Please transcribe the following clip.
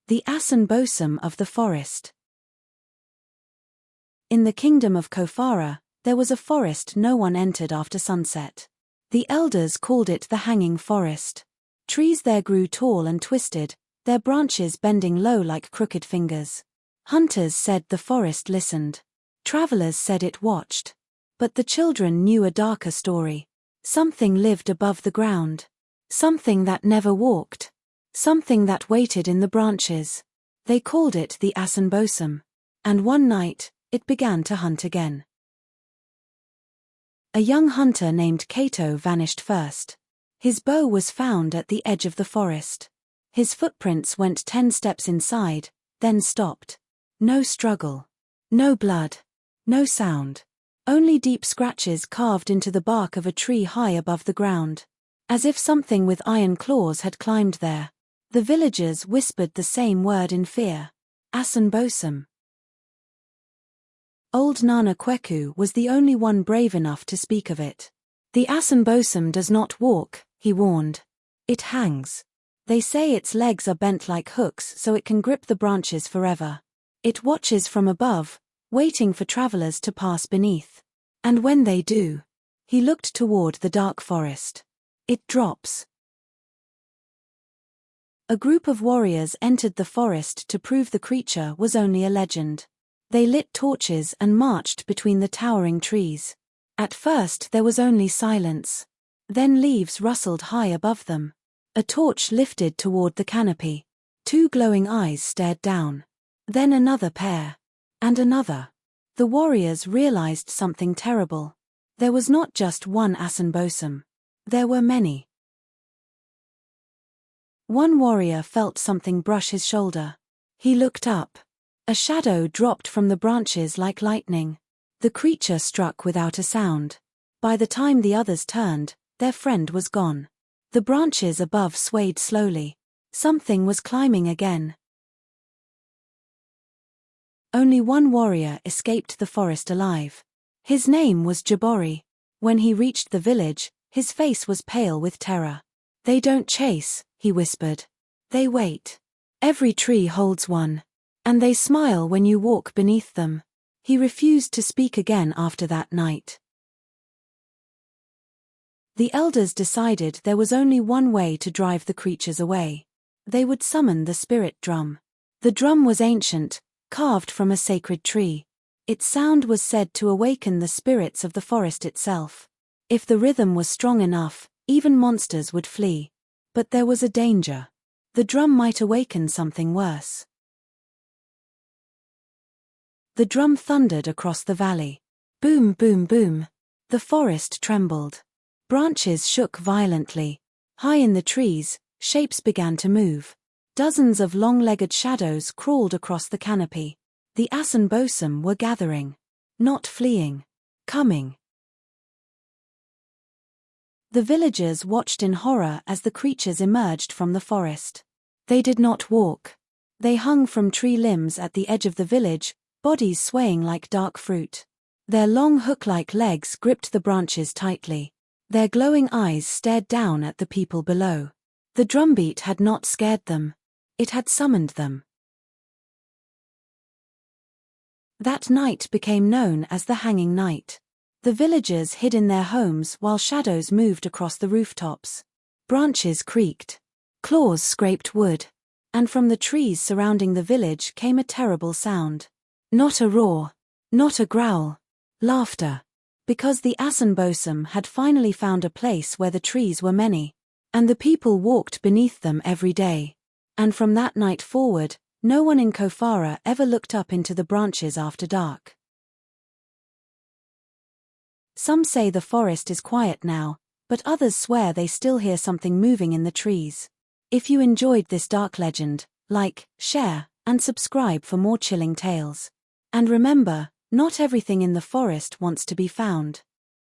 The Asanbosam of the forest. In the kingdom of Kofara, there was a forest no one entered after sunset. The elders called it the Hanging Forest. Trees there grew tall and twisted, their branches bending low like crooked fingers. Hunters said the forest listened. Travelers said it watched. But the children knew a darker story. Something lived above the ground. Something that never walked. Something that waited in the branches. They called it the Asanbosam. And one night, it began to hunt again. A young hunter named Cato vanished first. His bow was found at the edge of the forest. His footprints went 10 steps inside, then stopped. No struggle. No blood. No sound. Only deep scratches carved into the bark of a tree high above the ground. As if something with iron claws had climbed there. The villagers whispered the same word in fear. Asanbosam. Old Nana Kweku was the only one brave enough to speak of it. The Asanbosam does not walk, he warned. It hangs. They say its legs are bent like hooks so it can grip the branches forever. It watches from above, waiting for travelers to pass beneath. And when they do, he looked toward the dark forest. It drops. A group of warriors entered the forest to prove the creature was only a legend. They lit torches and marched between the towering trees. At first there was only silence. Then leaves rustled high above them. A torch lifted toward the canopy. 2 glowing eyes stared down. Then another pair. And another. The warriors realized something terrible. There was not just one Asanbosam. There were many. One warrior felt something brush his shoulder. He looked up. A shadow dropped from the branches like lightning. The creature struck without a sound. By the time the others turned, their friend was gone. The branches above swayed slowly. Something was climbing again. Only one warrior escaped the forest alive. His name was Jabori. When he reached the village, his face was pale with terror. "They don't chase," he whispered. "They wait. Every tree holds one. And they smile when you walk beneath them." He refused to speak again after that night. The elders decided there was only one way to drive the creatures away. They would summon the spirit drum. The drum was ancient, carved from a sacred tree. Its sound was said to awaken the spirits of the forest itself. If the rhythm was strong enough, even monsters would flee. But there was a danger. The drum might awaken something worse. The drum thundered across the valley. Boom, boom, boom. The forest trembled. Branches shook violently. High in the trees, shapes began to move. Dozens of long-legged shadows crawled across the canopy. The Asanbosam were gathering. Not fleeing. Coming. The villagers watched in horror as the creatures emerged from the forest. They did not walk. They hung from tree limbs at the edge of the village, bodies swaying like dark fruit. Their long hook-like legs gripped the branches tightly. Their glowing eyes stared down at the people below. The drumbeat had not scared them. It had summoned them. That night became known as the Hanging Night. The villagers hid in their homes while shadows moved across the rooftops. Branches creaked. Claws scraped wood. And from the trees surrounding the village came a terrible sound. Not a roar. Not a growl. Laughter. Because the Asanbosam had finally found a place where the trees were many. And the people walked beneath them every day. And from that night forward, no one in Kofara ever looked up into the branches after dark. Some say the forest is quiet now, but others swear they still hear something moving in the trees. If you enjoyed this dark legend, like, share, and subscribe for more chilling tales. And remember, not everything in the forest wants to be found.